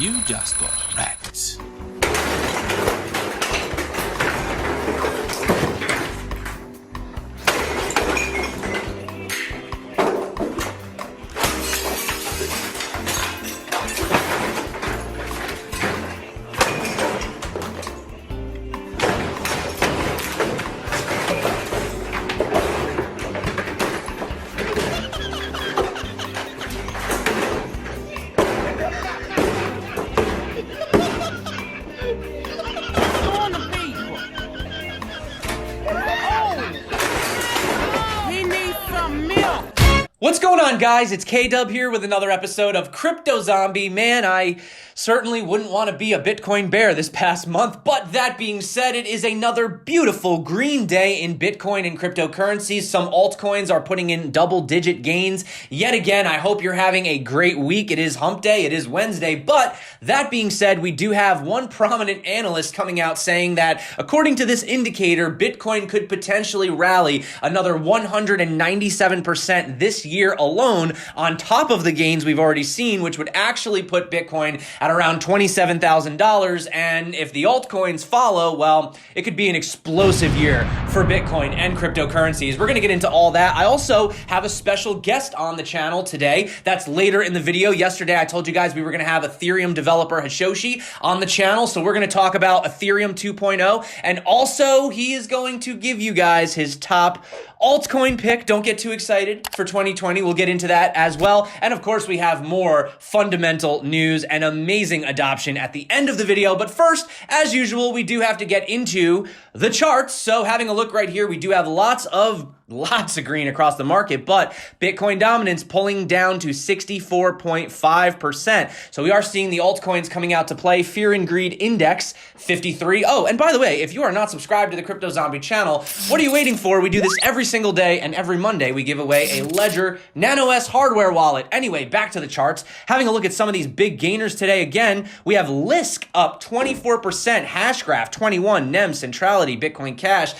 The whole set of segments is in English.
You just got wrecked. What's going on, guys? It's K-Dub here with another episode of Crypto Zombie. Man, I certainly wouldn't want to be a Bitcoin bear this past month, but that being said, it is another beautiful green day in Bitcoin and cryptocurrencies. Some altcoins are putting in double-digit gains. Yet again, I hope you're having a great week. It is hump day, it is Wednesday, but that being said, we do have one prominent analyst coming out saying that, according to this indicator, Bitcoin could potentially rally another 197% this year alone, on top of the gains we've already seen, which would actually put Bitcoin at around $27,000. And if the altcoins follow, well, it could be an explosive year for Bitcoin and cryptocurrencies. We're going to get into all that. I also have a special guest on the channel today. That's later in the video. Yesterday, I told you guys we were going to have Ethereum developer Hashoshi on the channel. So we're going to talk about Ethereum 2.0. And also, he is going to give you guys his top altcoin pick. Don't get too excited for 2020. We'll get into that as well. And of course, we have more fundamental news and amazing adoption at the end of the video. But first, as usual, we do have to get into the charts. So having a look right here, we do have lots of green across the market, but Bitcoin dominance pulling down to 64.5%. So we are seeing the altcoins coming out to play. Fear and Greed Index, 53. Oh, and by the way, if you are not subscribed to the Crypto Zombie channel, what are you waiting for? We do this every single day, and every Monday we give away a Ledger Nano S hardware wallet. Anyway, back to the charts. Having a look at some of these big gainers today. Again, we have Lisk up 24%, Hashgraph 21, Nem, Centrality, Bitcoin Cash,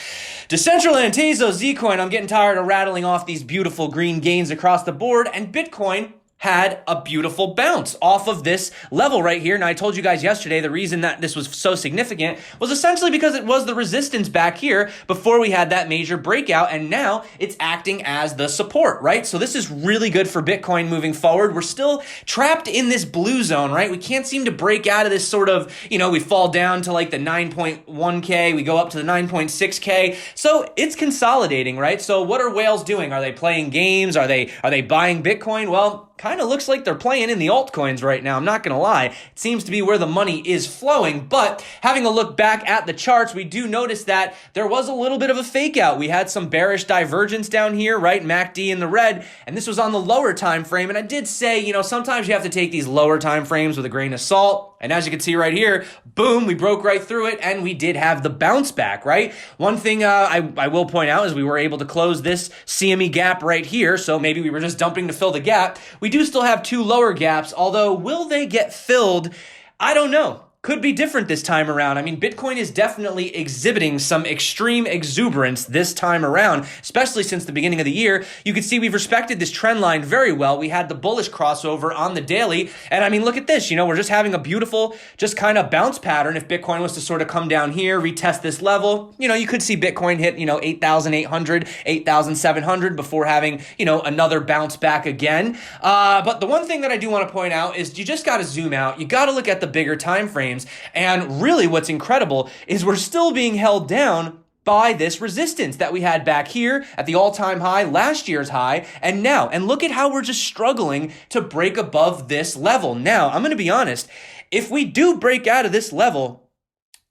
Decentraland, Tezos, Zcoin. I'm getting tired of rattling off these beautiful green gains across the board, and Bitcoin had a beautiful bounce off of this level right here. And I told you guys yesterday the reason that this was so significant was essentially because it was the resistance back here before we had that major breakout, and now it's acting as the support, right? So this is really good for Bitcoin moving forward. We're still trapped in this blue zone, right? We can't seem to break out of this sort of, we fall down to like the 9.1K, we go up to the 9.6K. So it's consolidating, right? So what are whales doing? Are they playing games? Are they buying Bitcoin? Well, kind of looks like they're playing in the altcoins right now. I'm not going to lie. It seems to be where the money is flowing. But having a look back at the charts, we do notice that there was a little bit of a fake out. We had some bearish divergence down here, right? MACD in the red. And this was on the lower time frame. And I did say, sometimes you have to take these lower time frames with a grain of salt. And as you can see right here, boom, we broke right through it, and we did have the bounce back, right? One thing I will point out is we were able to close this CME gap right here, so maybe we were just dumping to fill the gap. We do still have two lower gaps, although will they get filled? I don't know. Could be different this time around. I mean, Bitcoin is definitely exhibiting some extreme exuberance this time around, especially since the beginning of the year. You can see we've respected this trend line very well. We had the bullish crossover on the daily. And I mean, look at this. We're just having a beautiful, just kind of bounce pattern. If Bitcoin was to sort of come down here, retest this level, you could see Bitcoin hit, 8,800, 8,700 before having, another bounce back again. But the one thing that I do want to point out is you just got to zoom out. You got to look at the bigger time frame. And really what's incredible is we're still being held down by this resistance that we had back here at the all-time high, last year's high, and now. And look at how we're just struggling to break above this level. Now, I'm going to be honest, if we do break out of this level,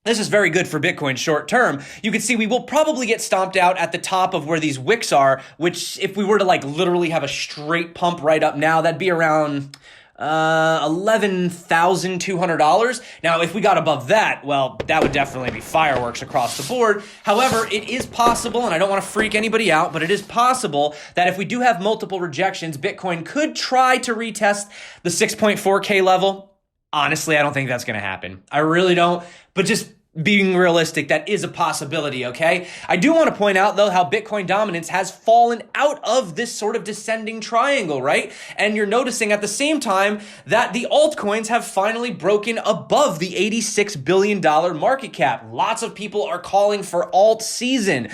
this is very good for Bitcoin short term. You can see we will probably get stomped out at the top of where these wicks are, which if we were to literally have a straight pump right up now, that'd be around $11,200. Now, if we got above that, well, that would definitely be fireworks across the board. However, it is possible, and I don't want to freak anybody out, but it is possible that if we do have multiple rejections, Bitcoin could try to retest the 6.4K level. Honestly, I don't think that's going to happen. I really don't. But just being realistic, that is a possibility, okay? I do want to point out, though, how Bitcoin dominance has fallen out of this sort of descending triangle, right? And you're noticing at the same time that the altcoins have finally broken above the $86 billion market cap. Lots of people are calling for alt season.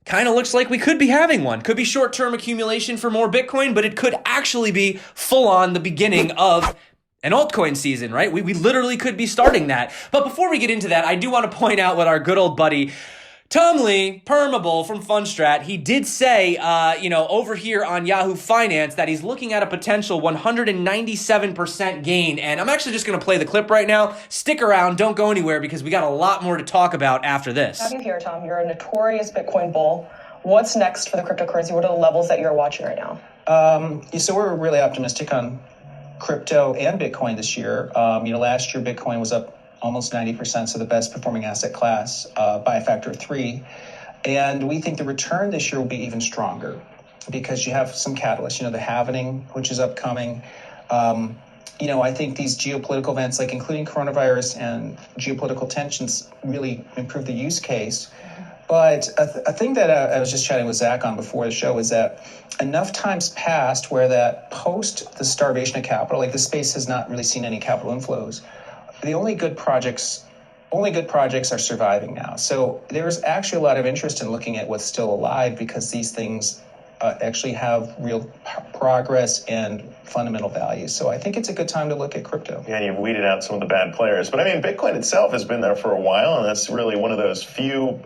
Kind of looks like we could be having one. Could be short-term accumulation for more Bitcoin, but it could actually be full-on the beginning of an altcoin season, right? We literally could be starting that. But before we get into that, I do want to point out what our good old buddy Tom Lee, Permable from Fundstrat, he did say, over here on Yahoo Finance that he's looking at a potential 197% gain. And I'm actually just going to play the clip right now. Stick around. Don't go anywhere because we got a lot more to talk about after this. Have you here, Tom? You're a notorious Bitcoin bull. What's next for the cryptocurrency? What are the levels that you're watching right now? So we're really optimistic on crypto and Bitcoin this year. Last year Bitcoin was up almost 90%, so the best performing asset class by a factor of 3. And we think the return this year will be even stronger because you have some catalysts, the halvening, which is upcoming. I think these geopolitical events, like including coronavirus and geopolitical tensions, really improve the use case. But a thing that I was just chatting with Zach on before the show is that enough times passed where that post the starvation of capital, like the space has not really seen any capital inflows. The only good projects are surviving now. So there's actually a lot of interest in looking at what's still alive because these things actually have real progress and fundamental value. So I think it's a good time to look at crypto. Yeah, and you've weeded out some of the bad players. But Bitcoin itself has been there for a while, and that's really one of those few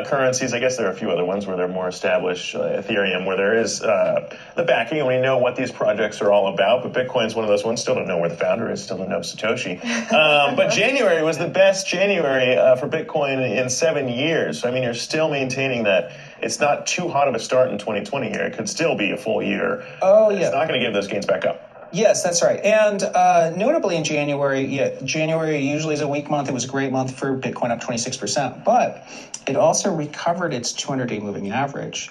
currencies. I guess there are a few other ones where they're more established, Ethereum, where there is the backing and we know what these projects are all about. But Bitcoin's one of those ones. Still don't know where the founder is. Still don't know Satoshi. But January was the best January for Bitcoin in 7 years. So, you're still maintaining that it's not too hot of a start in 2020 here. It could still be a full year. Oh, yeah. It's not going to give those gains back up. Yes, that's right. And notably in January, January usually is a weak month. It was a great month for Bitcoin, up 26%. But it also recovered its 200-day moving average.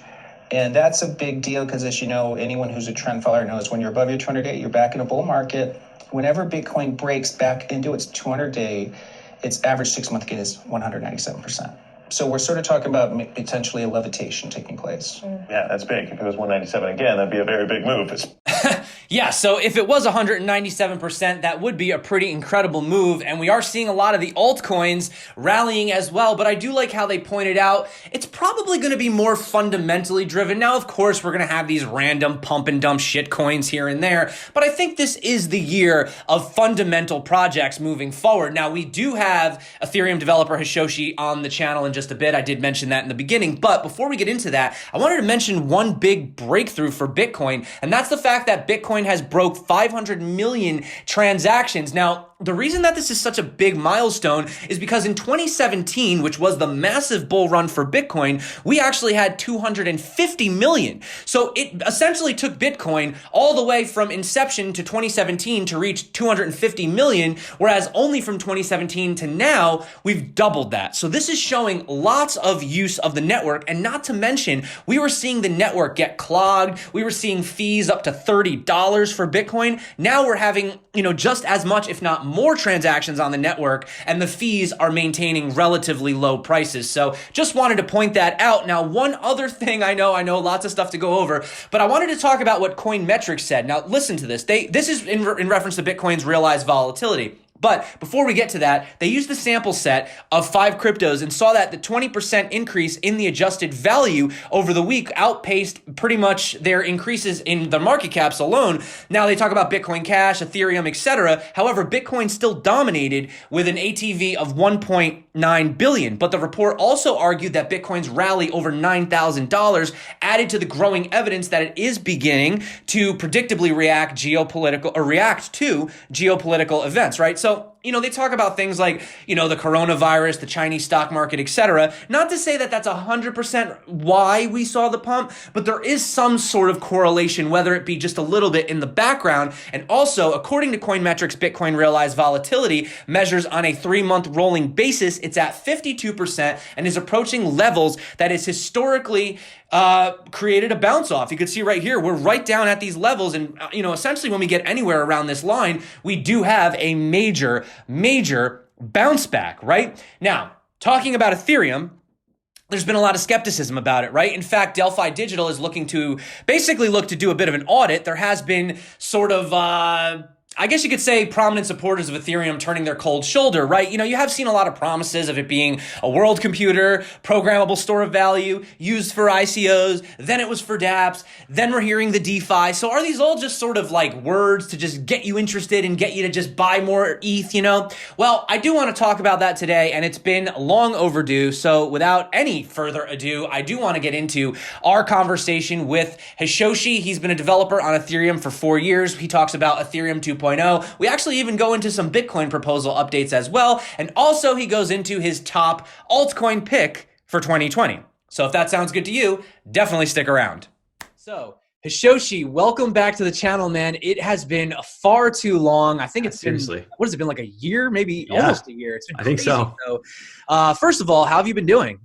And that's a big deal because, as you know, anyone who's a trend follower knows when you're above your 200-day, you're back in a bull market. Whenever Bitcoin breaks back into its 200-day, its average 6-month gain is 197%. So we're sort of talking about potentially a levitation taking place. Yeah, that's big. If it was 197 again, that'd be a very big move. Yeah, so if it was 197%, that would be a pretty incredible move, and we are seeing a lot of the altcoins rallying as well, but I do like how they pointed out it's probably going to be more fundamentally driven. Now, of course, we're going to have these random pump and dump shit coins here and there, but I think this is the year of fundamental projects moving forward. Now, we do have Ethereum developer Hisoshi on the channel in just a bit. I did mention that in the beginning, but before we get into that, I wanted to mention one big breakthrough for Bitcoin, and that's the fact that Bitcoin has broke 500 million transactions. Now, the reason that this is such a big milestone is because in 2017, which was the massive bull run for Bitcoin, we actually had 250 million. So it essentially took Bitcoin all the way from inception to 2017 to reach 250 million, whereas only from 2017 to now, we've doubled that. So this is showing lots of use of the network, and not to mention, we were seeing the network get clogged. We were seeing fees up to $30 for Bitcoin. Now we're having, just as much, if not more transactions on the network, and the fees are maintaining relatively low prices. So just wanted to point that out. Now, one other thing, I know lots of stuff to go over, but I wanted to talk about what Coinmetrics said. Now, listen to this. This is in reference to Bitcoin's realized volatility. But before we get to that, they used the sample set of 5 cryptos and saw that the 20% increase in the adjusted value over the week outpaced pretty much their increases in the market caps alone. Now they talk about Bitcoin Cash, Ethereum, etc. However, Bitcoin still dominated with an ATV of 1.9 billion. But the report also argued that Bitcoin's rally over $9,000 added to the growing evidence that it is beginning to predictably react to geopolitical events, right? So, they talk about things like, the coronavirus, the Chinese stock market, etc. Not to say that that's 100% why we saw the pump, but there is some sort of correlation, whether it be just a little bit in the background. And also, according to Coinmetrics, Bitcoin realized volatility measures on a 3-month rolling basis. It's at 52% and is approaching levels that is historically created a bounce off. You can see right here, we're right down at these levels. And, essentially when we get anywhere around this line, we do have a major bounce back, right? Now, talking about Ethereum, there's been a lot of skepticism about it, right? In fact, Delphi Digital is looking to basically look to do a bit of an audit. There has been sort of, I guess you could say, prominent supporters of Ethereum turning their cold shoulder, right? You know, you have seen a lot of promises of it being a world computer, programmable store of value, used for ICOs, then it was for dApps, then we're hearing the DeFi. So are these all just sort of like words to just get you interested and get you to just buy more ETH, you know? Well, I do want to talk about that today, and it's been long overdue. So without any further ado, I do want to get into our conversation with Hishoshi. He's been a developer on Ethereum for 4 years. He talks about Ethereum 2.0. We actually even go into some Bitcoin proposal updates as well. And also he goes into his top altcoin pick for 2020. So if that sounds good to you, definitely stick around. So Hishoshi, welcome back to the channel, man. It has been far too long. I think it's been, what has it been, like a year, maybe almost a year. It's been crazy. I think so. First of all, how have you been doing?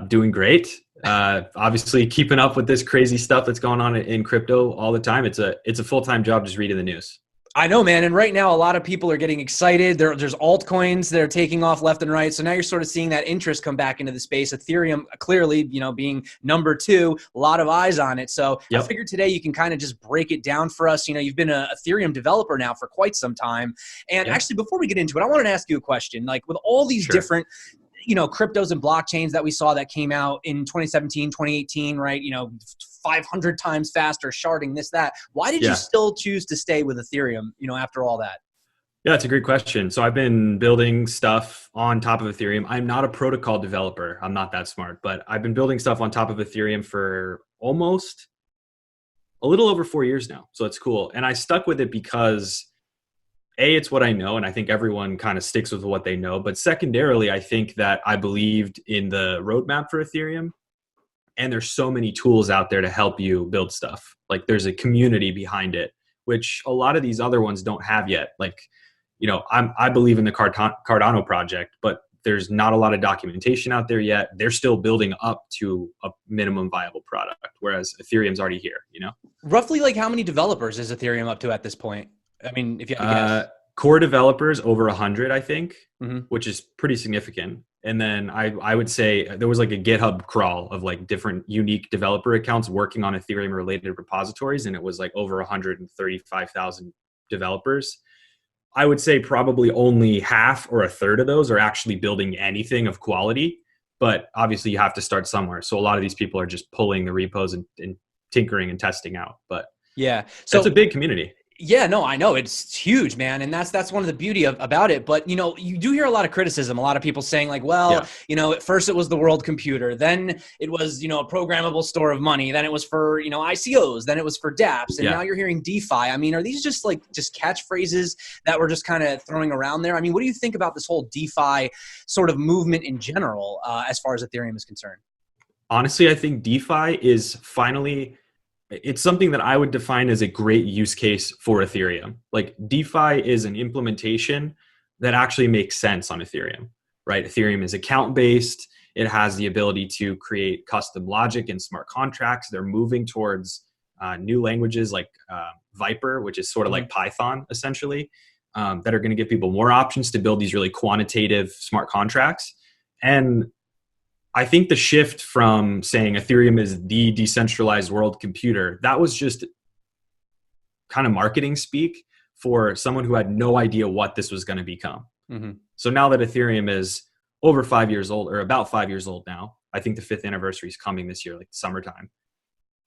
Doing great. Obviously keeping up with this crazy stuff that's going on in crypto all the time. It's a full-time job just reading the news. I know, man. And right now, a lot of people are getting excited. There's altcoins that are taking off left and right. So now you're sort of seeing that interest come back into the space. Ethereum, clearly, you know, being number 2, a lot of eyes on it. So I figured today you can kind of just break it down for us. You know, you've been an Ethereum developer now for quite some time. And actually, before we get into it, I wanted to ask you a question. Like with all these different, you know, cryptos and blockchains that we saw that came out in 2017, 2018, right? You know, 500 times faster, sharding, this, that. Why did you still choose to stay with Ethereum, you know, after all that? Yeah, it's a great question. So I've been building stuff on top of Ethereum. I'm not a protocol developer. I'm not that smart, but I've been building stuff on top of Ethereum for almost a little over 4 years now. So it's cool. And I stuck with it because it's what I know, and I think everyone kind of sticks with what they know. But secondarily, I think that I believed in the roadmap for Ethereum, and there's so many tools out there to help you build stuff. Like there's a community behind it, which a lot of these other ones don't have yet. Like, you know, I believe in the Cardano project, but there's not a lot of documentation out there yet. They're still building up to a minimum viable product, whereas Ethereum's already here, you know? Roughly like how many developers is Ethereum up to at this point? I mean, if you had to guess. Core developers over 100, I think, which is pretty significant. And then I would say there was like a GitHub crawl of like different unique developer accounts working on Ethereum related repositories. And it was like over 135,000 developers. I would say probably only half or a third of those are actually building anything of quality. But obviously you have to start somewhere. So a lot of these people are just pulling the repos and tinkering and testing out. But yeah, so it's a big community. Yeah, no, I know it's huge, man. And that's one of the beauty about it. But, you know, you do hear a lot of criticism, a lot of people saying like, well, you know, at first it was the world computer, then it was, you know, a programmable store of money. Then it was for, you know, ICOs, then it was for dApps. And now you're hearing DeFi. I mean, are these just catchphrases that we're just kind of throwing around there? I mean, what do you think about this whole DeFi sort of movement in general, as far as Ethereum is concerned? Honestly, I think DeFi is finally... it's something that I would define as a great use case for Ethereum. Like DeFi is an implementation that actually makes sense on Ethereum, right? Ethereum is account-based. It has the ability to create custom logic and smart contracts. They're moving towards new languages like Viper, which is sort of like Python, essentially, that are going to give people more options to build these really quantitative smart contracts. And I think the shift from saying Ethereum is the decentralized world computer, that was just kind of marketing speak for someone who had no idea what this was going to become. So now that Ethereum is over 5 years old, or about 5 years old now, I think the 5th anniversary is coming this year, like summertime.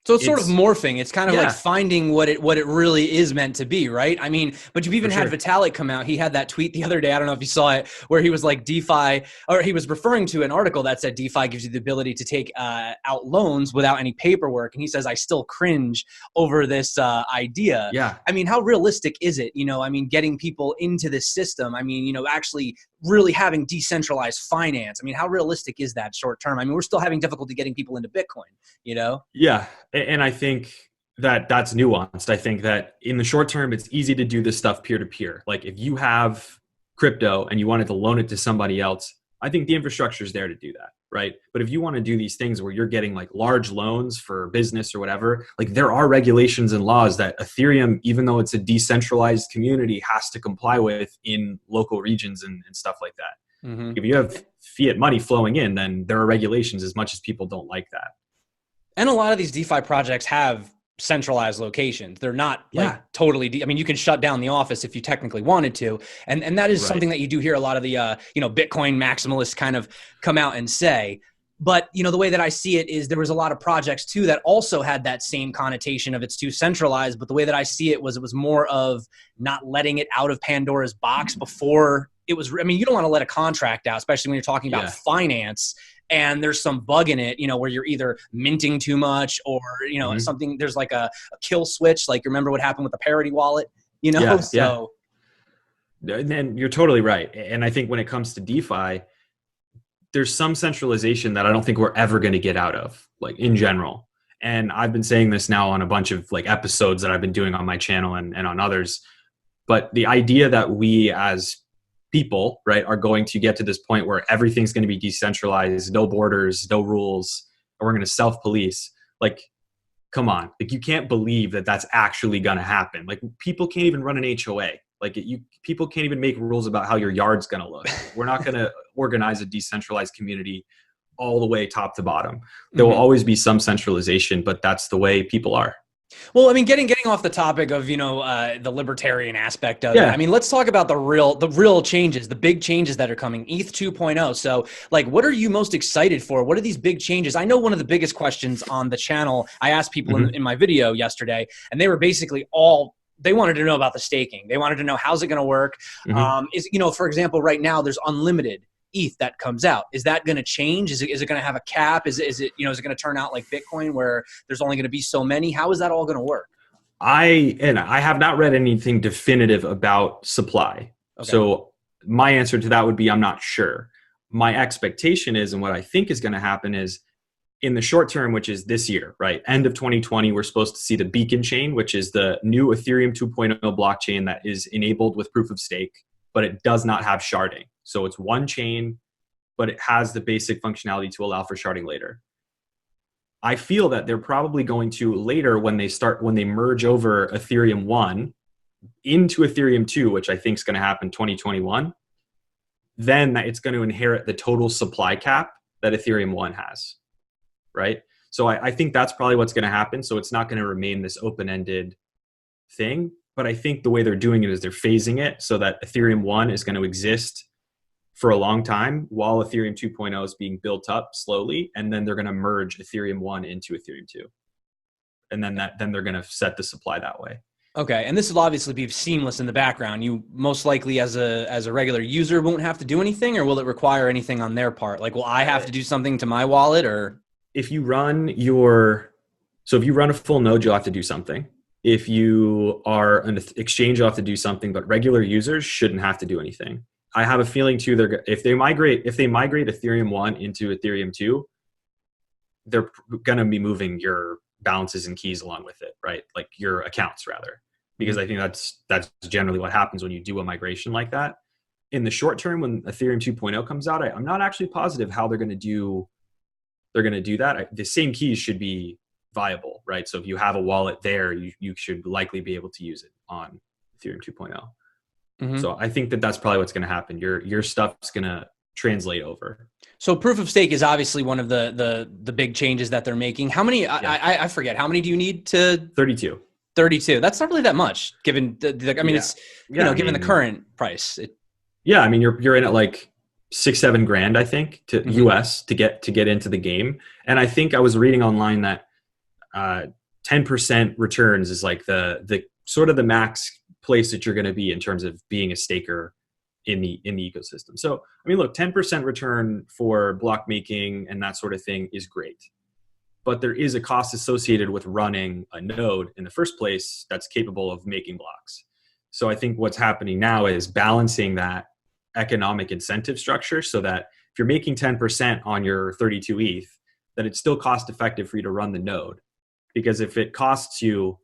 So it's sort of morphing. It's kind of like finding what it really is meant to be, right? I mean, but you've even had Vitalik come out. He had that tweet the other day, I don't know if you saw it, where he was like DeFi, or he was referring to an article that said DeFi gives you the ability to take out loans without any paperwork. And he says, I still cringe over this idea. Yeah. I mean, how realistic is it? You know, I mean, getting people into this system. I mean, you know, actually really having decentralized finance. I mean, how realistic is that short term? I mean, we're still having difficulty getting people into Bitcoin, you know? Yeah. And I think that that's nuanced. I think that in the short term, it's easy to do this stuff peer-to-peer. Like if you have crypto and you wanted to loan it to somebody else, I think the infrastructure is there to do that, right? But if you want to do these things where you're getting like large loans for business or whatever, like there are regulations and laws that Ethereum, even though it's a decentralized community, has to comply with in local regions and stuff like that. If you have fiat money flowing in, then there are regulations, as much as people don't like that. And a lot of these DeFi projects have centralized locations. They're not like totally, I mean, you can shut down the office if you technically wanted to. And that is something that you do hear a lot of the, Bitcoin maximalists kind of come out and say. But, the way that I see it is there was a lot of projects too that also had that same connotation of it's too centralized. But the way that I see it was more of not letting it out of Pandora's box before it was, I mean, you don't want to let a contract out, especially when you're talking about finance and there's some bug in it, where you're either minting too much or, something, there's like a kill switch. Like, remember what happened with the Parity wallet, So. And you're totally right. And I think when it comes to DeFi, there's some centralization that I don't think we're ever going to get out of, like in general. And I've been saying this now on a bunch of like episodes that I've been doing on my channel and on others. But the idea that we as people, right, are going to get to this point where everything's going to be decentralized, no borders, no rules, and we're going to self-police. Like, come on. Like, you can't believe that that's actually going to happen. Like, people can't even run an HOA. Like, people can't even make rules about how your yard's going to look. We're not going to organize a decentralized community all the way top to bottom. There will always be some centralization, but that's the way people are. Well, I mean, getting off the topic of, the libertarian aspect of it. I mean, let's talk about the real changes, the big changes that are coming, ETH 2.0. So like, what are you most excited for? What are these big changes? I know one of the biggest questions on the channel, I asked people in my video yesterday, and they were basically they wanted to know about the staking. They wanted to know, how's it going to work? For example, right now there's unlimited ETH that comes out. Is that going to change? Is it going to have a cap? Is it going to turn out like Bitcoin where there's only going to be so many? How is that all going to work? I have not read anything definitive about supply. Okay. So my answer to that would be, I'm not sure. My expectation is, and what I think is going to happen is, in the short term, which is this year, right? End of 2020, we're supposed to see the Beacon chain, which is the new Ethereum 2.0 blockchain that is enabled with proof of stake, but it does not have sharding. So it's one chain, but it has the basic functionality to allow for sharding later. I feel that they're probably going to later, when they merge over Ethereum 1 into Ethereum 2, which I think is going to happen 2021, then it's going to inherit the total supply cap that Ethereum 1 has, right? So I think that's probably what's going to happen. So it's not going to remain this open-ended thing. But I think the way they're doing it is they're phasing it so that Ethereum 1 is going to exist for a long time while Ethereum 2.0 is being built up slowly. And then they're going to merge Ethereum 1 into Ethereum 2. And then they're going to set the supply that way. Okay. And this will obviously be seamless in the background. You most likely as a regular user won't have to do anything, or will it require anything on their part? Like, will I have to do something to my wallet, or? If you run a full node, you'll have to do something. If you are an exchange, you'll have to do something, but regular users shouldn't have to do anything. I have a feeling too, if they migrate Ethereum 1 into Ethereum 2, they're going to be moving your balances and keys along with it, right? Like your accounts rather, because I think that's generally what happens when you do a migration like that. In the short term, when Ethereum 2.0 comes out, I'm not actually positive how they're going to do that. The same keys should be viable, right? So if you have a wallet there, you should likely be able to use it on Ethereum 2.0. So I think that's probably what's going to happen. Your stuff's going to translate over. So proof of stake is obviously one of the big changes that they're making. How many? Yeah. I forget. How many do you need to? 32. 32. That's not really that much, given it's given the current price. I mean, you're in at like $6-7 grand, I think, to US to get into the game. And I think I was reading online that 10% returns is like the sort of the max place that you're going to be in terms of being a staker in the ecosystem. So, I mean, look, 10% return for block making and that sort of thing is great. But there is a cost associated with running a node in the first place that's capable of making blocks. So I think what's happening now is balancing that economic incentive structure so that if you're making 10% on your 32 ETH, that it's still cost effective for you to run the node. Because if it costs you,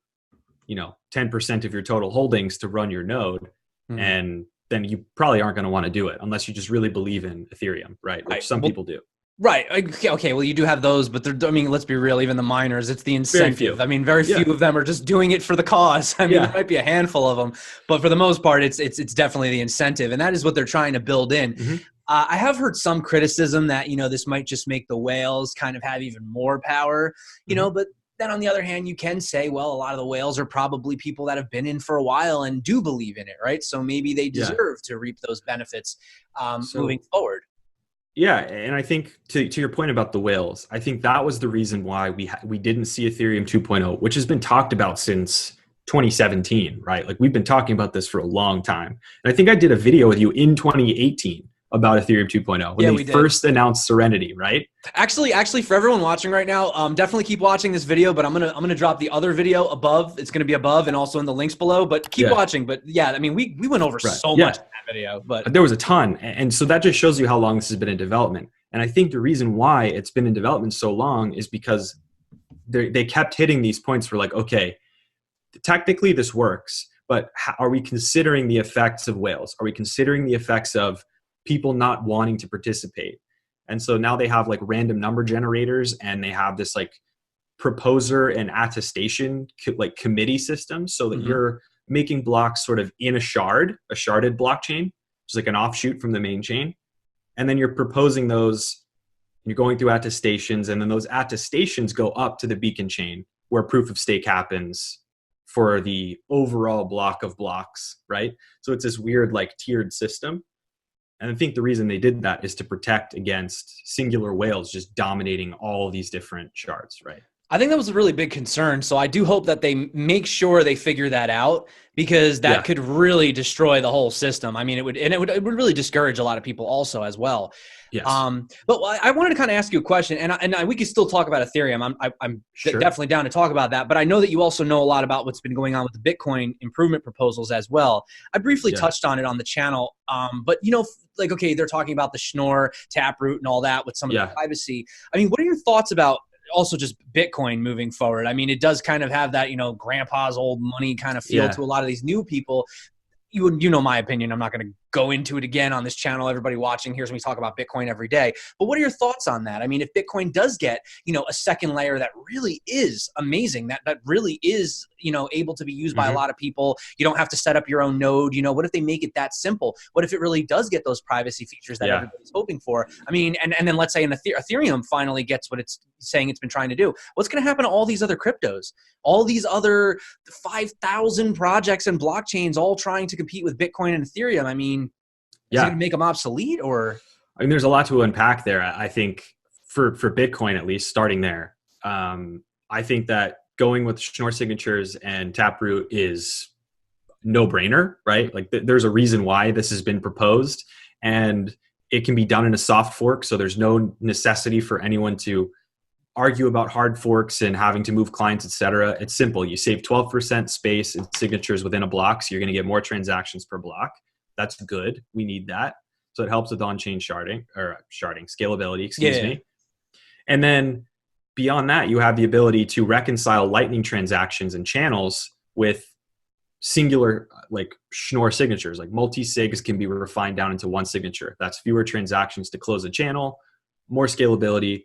10% of your total holdings to run your node, and then you probably aren't going to want to do it unless you just really believe in Ethereum, right? Which some people do. Right. Okay. Well, you do have those, but I mean, let's be real. Even the miners, it's the incentive. few. I mean, very few of them are just doing it for the cause. I mean, there might be a handful of them, but for the most part, it's definitely the incentive, and that is what they're trying to build in. Mm-hmm. I have heard some criticism that this might just make the whales kind of have even more power, but then on the other hand, you can say, well, a lot of the whales are probably people that have been in for a while and do believe in it, right? So maybe they deserve to reap those benefits moving forward. Yeah, and I think to your point about the whales, I think that was the reason why we didn't see Ethereum 2.0, which has been talked about since 2017, right? Like we've been talking about this for a long time. And I think I did a video with you in 2018 about Ethereum 2.0 when they first announced Serenity, right? Actually, for everyone watching right now, definitely keep watching this video. But I'm gonna drop the other video above. It's gonna be above and also in the links below. But keep watching. But yeah, I mean, we went over so much in that video, but there was a ton, and so that just shows you how long this has been in development. And I think the reason why it's been in development so long is because they kept hitting these points where like, okay, technically this works, but are we considering the effects of whales? Are we considering the effects of people not wanting to participate? And so now they have like random number generators, and they have this like proposer and attestation like committee system, so that you're making blocks sort of in a sharded blockchain, which is like an offshoot from the main chain. And then you're proposing those, you're going through attestations, and then those attestations go up to the beacon chain where proof of stake happens for the overall block of blocks, right? So it's this weird like tiered system. And I think the reason they did that is to protect against singular whales just dominating all these different shards, right? I think that was a really big concern. So I do hope that they make sure they figure that out, because that could really destroy the whole system. I mean, it would really discourage a lot of people also as well. Yes. But I wanted to kind of ask you a question, and we could still talk about Ethereum. I'm definitely down to talk about that. But I know that you also know a lot about what's been going on with the Bitcoin improvement proposals as well. I briefly touched on it on the channel. But like, okay, they're talking about the Schnorr, Taproot, and all that with some of the privacy. I mean, what are your thoughts about also just Bitcoin moving forward? I mean, it does kind of have that, grandpa's old money kind of feel to a lot of these new people. You know my opinion. I'm not going to go into it again on this channel. Everybody watching hears me talk about Bitcoin every day. But what are your thoughts on that? I mean, if Bitcoin does get, a second layer that really is amazing, that really is, able to be used by a lot of people, you don't have to set up your own node. What if they make it that simple? What if it really does get those privacy features that everybody's hoping for? I mean, and then let's say Ethereum finally gets what it's saying it's been trying to do. What's going to happen to all these other cryptos? All these other 5,000 projects and blockchains all trying to compete with Bitcoin and Ethereum. I mean, is it going to make them obsolete, or? I mean, there's a lot to unpack there. I think for Bitcoin, at least starting there, I think that going with Schnorr signatures and Taproot is no brainer, right? Like there's a reason why this has been proposed, and it can be done in a soft fork. So there's no necessity for anyone to argue about hard forks and having to move clients, etc. It's simple. You save 12% space in signatures within a block, so you're going to get more transactions per block. That's good. We need that. So it helps with on-chain sharding, scalability, excuse me. And then beyond that, you have the ability to reconcile Lightning transactions and channels with singular, like Schnorr signatures. Like multi-sigs can be refined down into one signature. That's fewer transactions to close a channel, more scalability,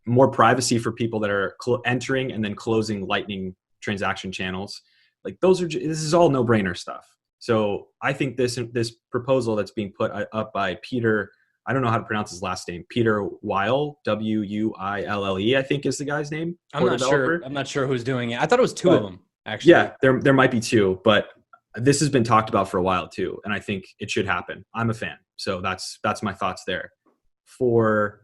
more privacy for people that are entering and then closing Lightning transaction channels. Like this is all no-brainer stuff. So I think this proposal that's being put up by Peter, I don't know how to pronounce his last name, Peter Weil, Wuille, I think is the guy's name. I'm not sure who's doing it. I thought it was two of them, actually. Yeah, there might be two, but this has been talked about for a while too, and I think it should happen. I'm a fan. So that's my thoughts there. For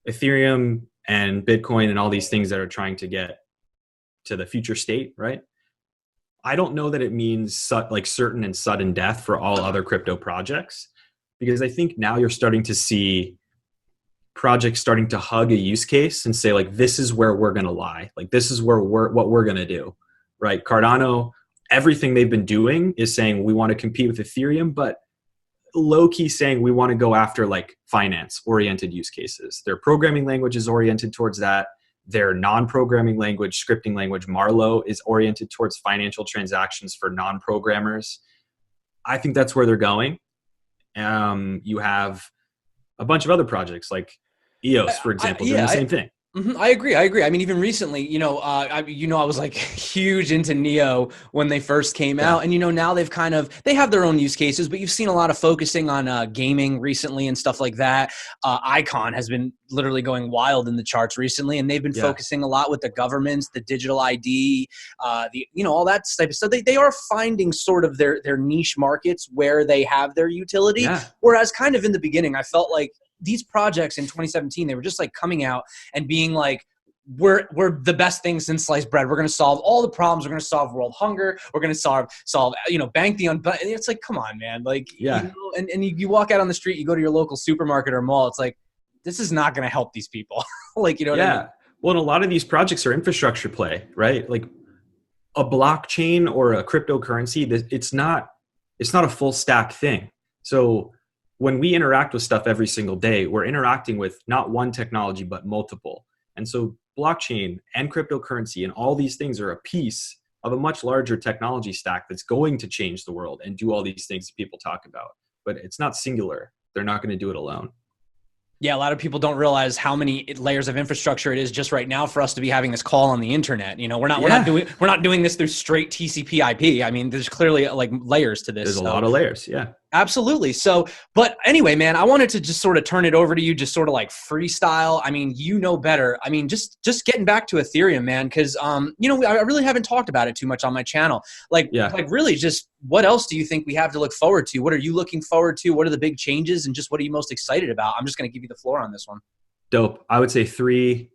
Ethereum and Bitcoin and all these things that are trying to get to the future state, right? I don't know that it means like certain and sudden death for all other crypto projects, because I think now you're starting to see projects starting to hug a use case and say like, this is where we're going to lie. Like this is where what we're going to do, right? Cardano, everything they've been doing is saying we want to compete with Ethereum, but low key saying we want to go after like finance oriented use cases. Their programming language is oriented towards that. Their non-programming language, scripting language, Marlowe, is oriented towards financial transactions for non-programmers. I think that's where they're going. You have a bunch of other projects like EOS, for example, doing the same thing. I agree. I mean, even recently, I was like huge into Neo when they first came out, and now they have their own use cases, but you've seen a lot of focusing on gaming recently and stuff like that. Icon has been literally going wild in the charts recently, and they've been focusing a lot with the governments, the digital ID, all that type of stuff. They are finding sort of their niche markets where they have their utility. Yeah. Whereas kind of in the beginning, I felt like these projects in 2017, they were just like coming out and being like, we're the best thing since sliced bread. We're going to solve all the problems. We're going to solve world hunger. We're going to solve, bank the unbanked. It's like, come on, man. Like, and you walk out on the street, you go to your local supermarket or mall. It's like, this is not going to help these people. Like, what I mean? Well, and a lot of these projects are infrastructure play, right? Like a blockchain or a cryptocurrency, it's not a full stack thing. So when we interact with stuff every single day, we're interacting with not one technology, but multiple. And so blockchain and cryptocurrency and all these things are a piece of a much larger technology stack that's going to change the world and do all these things that people talk about. But it's not singular. They're not going to do it alone. Yeah, a lot of people don't realize how many layers of infrastructure it is just right now for us to be having this call on the internet. We're not doing this through straight TCP/IP. I mean, there's clearly like layers to this. There's a lot of layers. Yeah. Absolutely. So, but anyway, man, I wanted to just sort of turn it over to you, just sort of like freestyle. I mean, better. I mean, just getting back to Ethereum, man, because I really haven't talked about it too much on my channel. Like really, just what else do you think we have to look forward to? What are you looking forward to? What are the big changes, and just what are you most excited about? I'm just going to give you the floor on this one. Dope. I would say three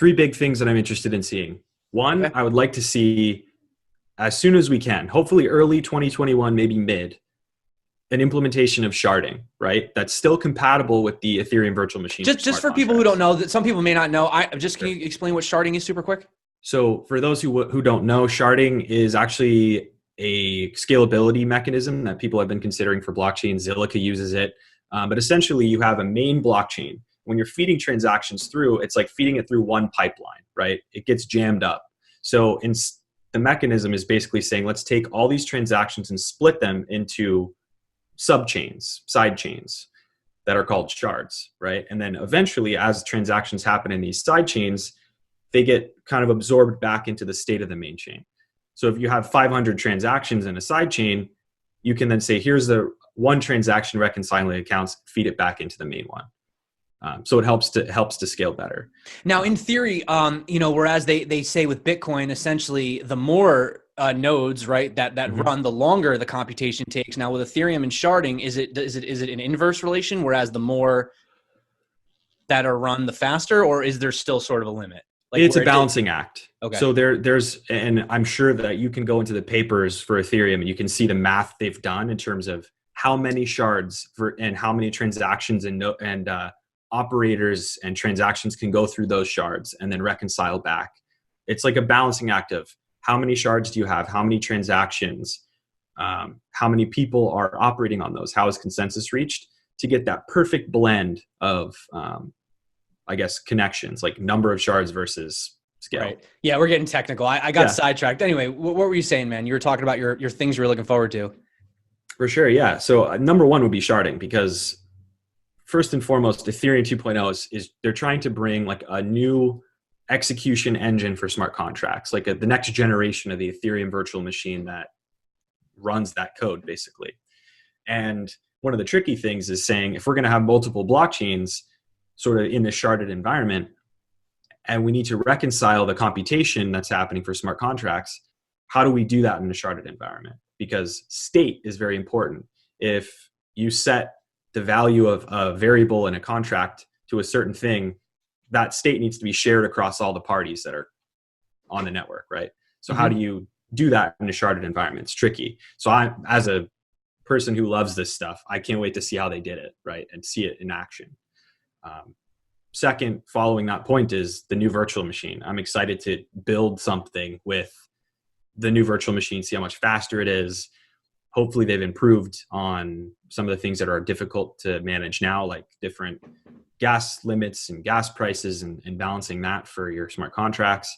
big things that I'm interested in seeing. One, I would like to see as soon as we can, hopefully early 2021, maybe mid, an implementation of sharding, right? That's still compatible with the Ethereum virtual machine. Just for people who don't know, that some people may not know, can you explain what sharding is super quick? So for those who don't know, sharding is actually a scalability mechanism that people have been considering for blockchain. Zilliqa uses it. But essentially you have a main blockchain. When you're feeding transactions through, it's like feeding it through one pipeline, right? It gets jammed up. So the mechanism is basically saying, let's take all these transactions and split them into subchains, side chains that are called shards, right? And then eventually, as transactions happen in these side chains, they get kind of absorbed back into the state of the main chain. So if you have 500 transactions in a side chain, you can then say, here's the one transaction reconciling accounts, feed it back into the main one. So it helps to scale better. Now, in theory, whereas they say with Bitcoin, essentially the more nodes, right, that run, the longer the computation takes. Now, with Ethereum and sharding, is it an inverse relation? Whereas the more that are run, the faster, or is there still sort of a limit? Like it's a balancing act. Okay. So there's, and I'm sure that you can go into the papers for Ethereum and you can see the math they've done in terms of how many shards and how many transactions and operators and transactions can go through those shards and then reconcile back. It's like a balancing act of how many shards do you have, how many transactions, how many people are operating on those, how is consensus reached, to get that perfect blend of connections, like number of shards versus scale. Right. Yeah, we're getting technical. I got sidetracked. Anyway, what were you saying, man? You were talking about your things you were looking forward to. For sure, yeah. So number one would be sharding, because first and foremost, Ethereum 2.0 is they're trying to bring like a new execution engine for smart contracts, like the next generation of the Ethereum virtual machine that runs that code, basically. And one of the tricky things is saying, if we're going to have multiple blockchains sort of in the sharded environment, and we need to reconcile the computation that's happening for smart contracts, how do we do that in a sharded environment? Because state is very important. If you set the value of a variable in a contract to a certain thing, that state needs to be shared across all the parties that are on the network, right? So how do you do that in a sharded environment? It's tricky. So as a person who loves this stuff, I can't wait to see how they did it, right? And see it in action. Second, following that point, is the new virtual machine. I'm excited to build something with the new virtual machine, see how much faster it is. Hopefully they've improved on some of the things that are difficult to manage now, like different gas limits and gas prices and balancing that for your smart contracts.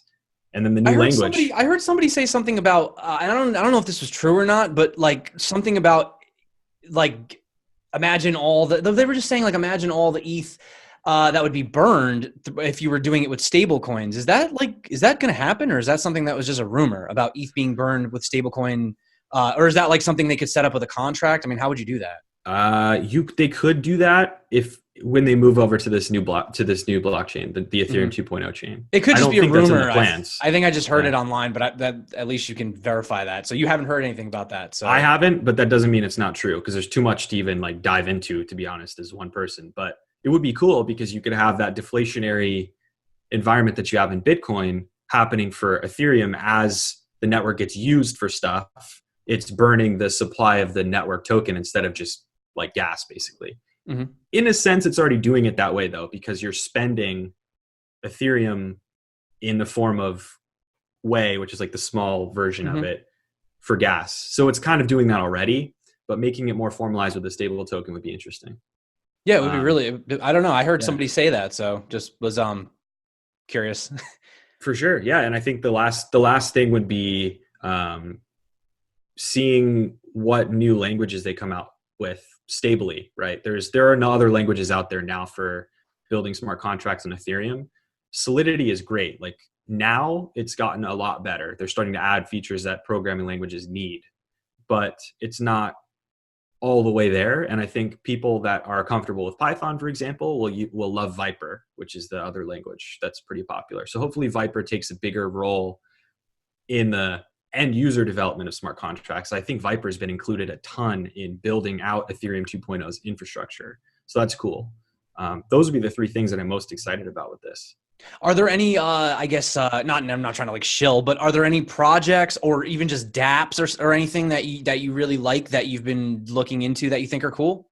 And then the new language. I heard somebody say something about, I don't know if this was true or not, but like something about like, imagine all the, they were just saying like, imagine all the ETH that would be burned if you were doing it with stable coins. Is that going to happen, or is that something that was just a rumor about ETH being burned with stablecoin? Or is that like something they could set up with a contract? I mean, how would you do that? They could do that when they move over to this new blockchain, the Ethereum 2.0 chain. It could just be a rumor. Plans. I think I just heard it online, but that at least you can verify that. So you haven't heard anything about that. So I haven't, but that doesn't mean it's not true, because there's too much to even like dive into, to be honest, as one person. But it would be cool because you could have that deflationary environment that you have in Bitcoin happening for Ethereum. As the network gets used for stuff, it's burning the supply of the network token instead of just like gas, basically. Mm-hmm. In a sense, it's already doing it that way, though, because you're spending Ethereum in the form of Whey, which is like the small version of it, for gas. So it's kind of doing that already, but making it more formalized with a stable token would be interesting. Yeah, it would be really, I don't know. I heard somebody say that, so just was curious. For sure. Yeah. And I think the last thing would be seeing what new languages they come out with stably, right? There are no other languages out there now for building smart contracts on Ethereum. Solidity is great. Like now it's gotten a lot better. They're starting to add features that programming languages need, but it's not all the way there. And I think people that are comfortable with Python, for example, will love Viper, which is the other language that's pretty popular. So hopefully Viper takes a bigger role in the end user development of smart contracts. I think Viper has been included a ton in building out Ethereum 2.0's infrastructure. So that's cool. Those would be the three things that I'm most excited about with this. Are there any, I guess, I'm not trying to like shill, but are there any projects or even just dApps or anything that you really like that you've been looking into that you think are cool?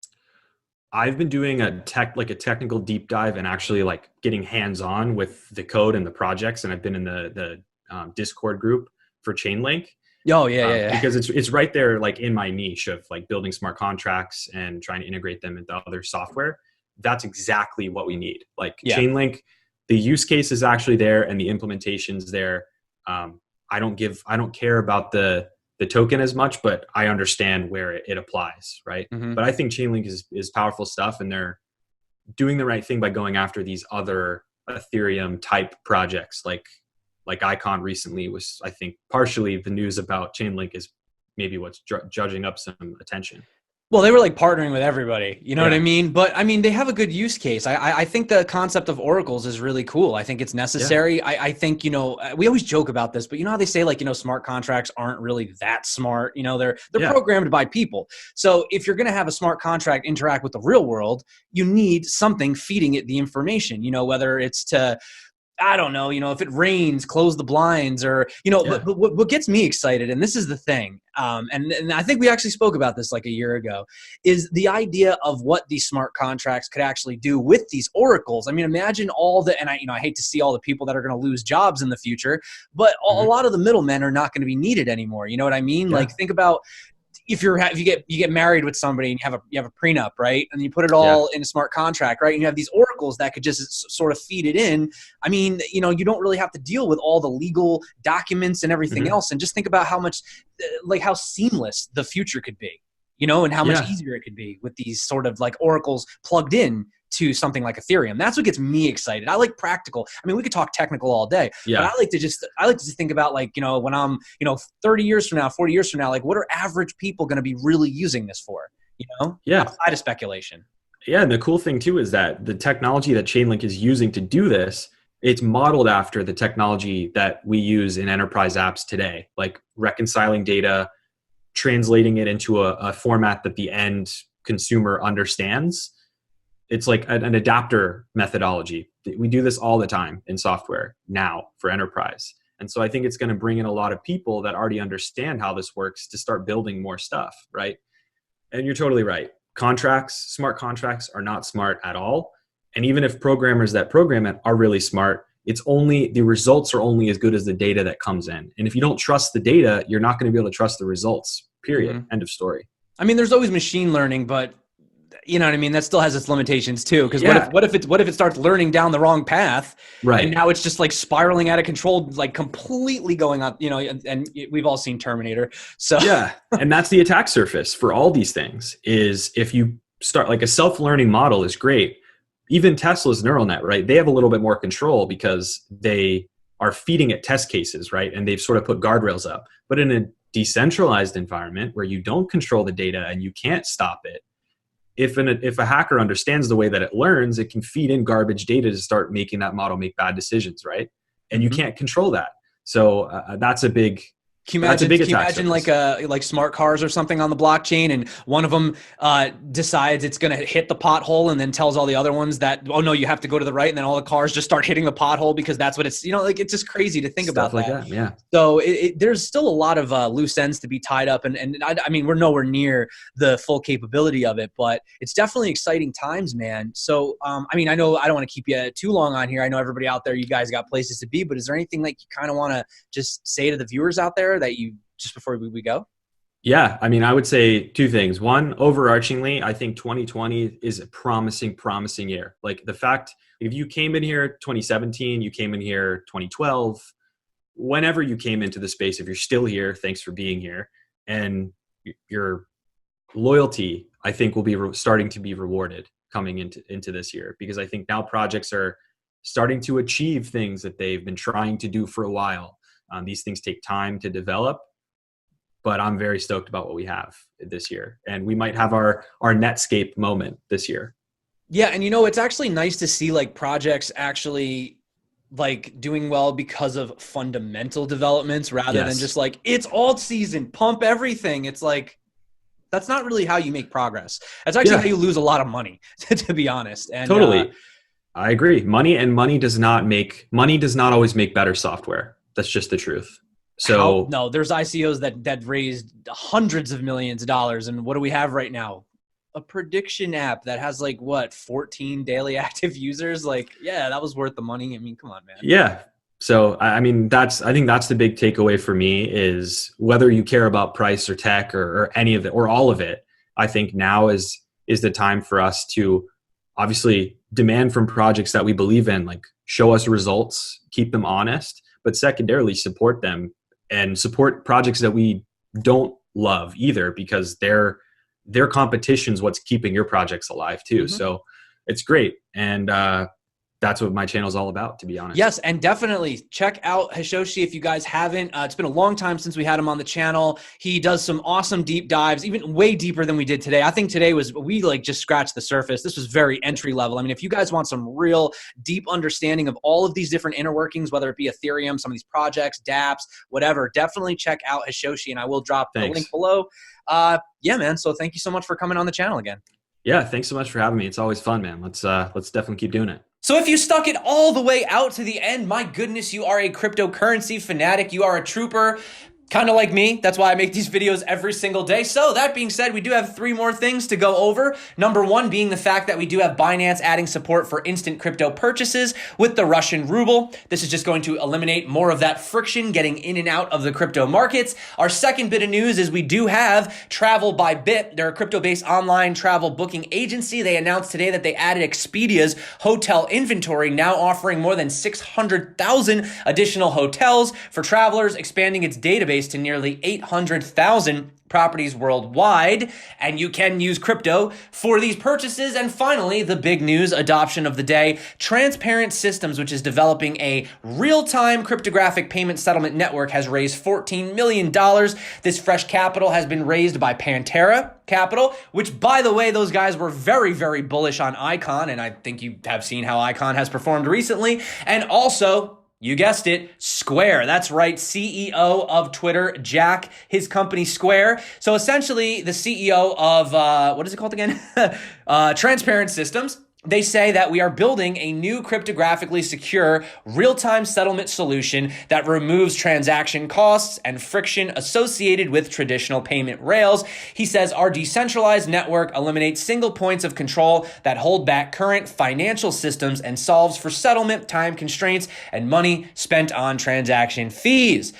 I've been doing a technical deep dive and actually like getting hands-on with the code and the projects. And I've been in the Discord group for Chainlink. Oh yeah. Because it's right there, like in my niche of like building smart contracts and trying to integrate them into other software. That's exactly what we need. Like Chainlink, the use case is actually there and the implementation's there. I don't care about the token as much, but I understand where it applies, right? Mm-hmm. But I think Chainlink is powerful stuff, and they're doing the right thing by going after these other Ethereum type projects. Like Icon recently was, I think, partially the news about Chainlink is maybe what's judging up some attention. Well, they were like partnering with everybody, you know what I mean? But I mean, they have a good use case. I think the concept of oracles is really cool. I think it's necessary. Yeah. I think, we always joke about this, but you know how they say like, smart contracts aren't really that smart. They're programmed by people. So if you're going to have a smart contract interact with the real world, you need something feeding it the information, whether it's to, I don't know, if it rains, close the blinds, or, but what gets me excited, and this is the thing, and I think we actually spoke about this like a year ago, is the idea of what these smart contracts could actually do with these oracles. I mean, imagine and I hate to see all the people that are going to lose jobs in the future, but a lot of the middlemen are not going to be needed anymore. You know what I mean? Yeah. Like think about, if you get married with somebody and you have a prenup, right? And you put it all in a smart contract, right? And you have these oracles that could just sort of feed it in. I mean, you don't really have to deal with all the legal documents and everything else. And just think about how much, how seamless the future could be, and how much easier it could be with these sort of like oracles plugged in to something like Ethereum. That's what gets me excited. I like practical. I mean, we could talk technical all day, but I like to just think about like, when I'm, 30 years from now, 40 years from now, like what are average people going to be really using this for, outside of speculation. Yeah. And the cool thing too, is that the technology that Chainlink is using to do this, it's modeled after the technology that we use in enterprise apps today, like reconciling data, translating it into a format that the end consumer understands. It's like an adapter methodology. We do this all the time in software now for enterprise. And so I think it's going to bring in a lot of people that already understand how this works to start building more stuff, right? And you're totally right. Smart contracts are not smart at all. And even if programmers that program it are really smart, the results are only as good as the data that comes in. And if you don't trust the data, you're not going to be able to trust the results, period. Mm-hmm. End of story. I mean, there's always machine learning, but you know what I mean? That still has its limitations too. Because what if it starts learning down the wrong path, right? And now it's just like spiraling out of control, like completely going on. And we've all seen Terminator. So and that's the attack surface for all these things. Is if you start like a self-learning model is great. even Tesla's neural net, right? They have a little bit more control because they are feeding it test cases, right? And they've sort of put guardrails up. But in a decentralized environment where you don't control the data and you can't stop it, if a hacker understands the way that it learns, it can feed in garbage data to start making that model make bad decisions, right? And you can't control that. So that's a big Can you imagine like smart cars or something on the blockchain, and one of them decides it's going to hit the pothole and then tells all the other ones that, oh no, you have to go to the right, and then all the cars just start hitting the pothole because that's what it's, like it's just crazy to think Stuff about like that. Yeah. So there's still a lot of loose ends to be tied up, and I mean we're nowhere near the full capability of it, but it's definitely exciting times, man. So I mean, I know I don't want to keep you too long on here. I know everybody out there, you guys got places to be, but is there anything like you kind of want to just say to the viewers out there that you just before we go? Yeah, I mean, I would say two things. One, overarchingly, I think 2020 is a promising year. Like the fact, if you came in here 2017, you came in here 2012, whenever you came into the space, if you're still here, thanks for being here. And your loyalty, I think, will be starting to be rewarded coming into this year, because I think now projects are starting to achieve things that they've been trying to do for a while. These things take time to develop, but I'm very stoked about what we have this year. And we might have our Netscape moment this year. Yeah. And it's actually nice to see like projects actually like doing well because of fundamental developments rather than just like, it's alt season, pump everything. It's like, that's not really how you make progress. That's actually how you lose a lot of money, to be honest. And totally. I agree. Money does not always make better software. That's just the truth. So no, there's ICOs that raised hundreds of millions of dollars. And what do we have right now? A prediction app that has like 14 daily active users. Like, yeah, that was worth the money. I mean, come on, man. Yeah. So, I mean, I think that's the big takeaway for me, is whether you care about price or tech or any of it or all of it, I think now is the time for us to obviously demand from projects that we believe in, like show us results, keep them honest, but secondarily support them and support projects that we don't love either, because their competition is what's keeping your projects alive too. So it's great. And that's what my channel is all about, to be honest. Yes, and definitely check out Hishoshi if you guys haven't. It's been a long time since we had him on the channel. He does some awesome deep dives, even way deeper than we did today. I think today we like just scratched the surface. This was very entry level. I mean, if you guys want some real deep understanding of all of these different inner workings, whether it be Ethereum, some of these projects, dApps, whatever, definitely check out Hishoshi, and I will drop the link below. Yeah, man. So thank you so much for coming on the channel again. Yeah, thanks so much for having me. It's always fun, man. Let's definitely keep doing it. So if you stuck it all the way out to the end, my goodness, you are a cryptocurrency fanatic. You are a trooper. Kind of like me. That's why I make these videos every single day. So that being said, we do have 3 more things to go over. Number 1 being the fact that we do have Binance adding support for instant crypto purchases with the Russian ruble. This is just going to eliminate more of that friction getting in and out of the crypto markets. Our second bit of news is we do have Travel by Bit. They're a crypto-based online travel booking agency. They announced today that they added Expedia's hotel inventory, now offering more than 600,000 additional hotels for travelers, expanding its database to nearly 800,000 properties worldwide, and you can use crypto for these purchases. And finally, the big news adoption of the day, Transparent Systems, which is developing a real-time cryptographic payment settlement network, has raised $14 million. This fresh capital has been raised by Pantera Capital, which, by the way, those guys were very, very bullish on Icon, and I think you have seen how Icon has performed recently. And also, you guessed it, Square. That's right, CEO of Twitter, Jack, his company Square. So essentially, the CEO of, what is it called again? Transparent Systems. They say that we are building a new cryptographically secure real-time settlement solution that removes transaction costs and friction associated with traditional payment rails. He says our decentralized network eliminates single points of control that hold back current financial systems and solves for settlement, time constraints, and money spent on transaction fees.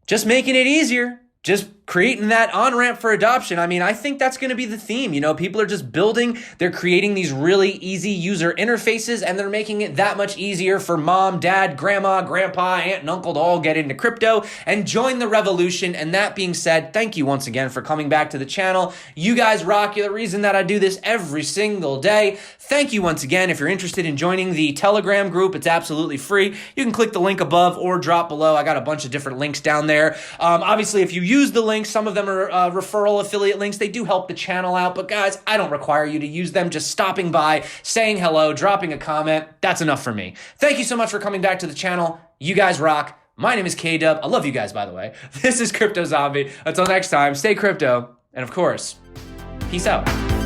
Just making it easier. Just creating that on-ramp for adoption. I mean, I think that's going to be the theme. You know, people are just building, they're creating these really easy user interfaces, and they're making it that much easier for mom, dad, grandma, grandpa, aunt, and uncle to all get into crypto and join the revolution. And that being said, thank you once again for coming back to the channel. You guys rock. You're the reason that I do this every single day. Thank you once again. If you're interested in joining the Telegram group, it's absolutely free. You can click the link above or drop below. I got a bunch of different links down there. Obviously, if you use the links, some of them are referral affiliate links. They do help the channel out, but guys, I don't require you to use them. Just stopping by, saying hello, dropping a comment, that's enough for me. Thank you so much for coming back to the channel. You guys rock. My name is K-Dub. I love you guys, by the way. This is Crypto Zombie. Until next time, stay crypto, and of course, peace out.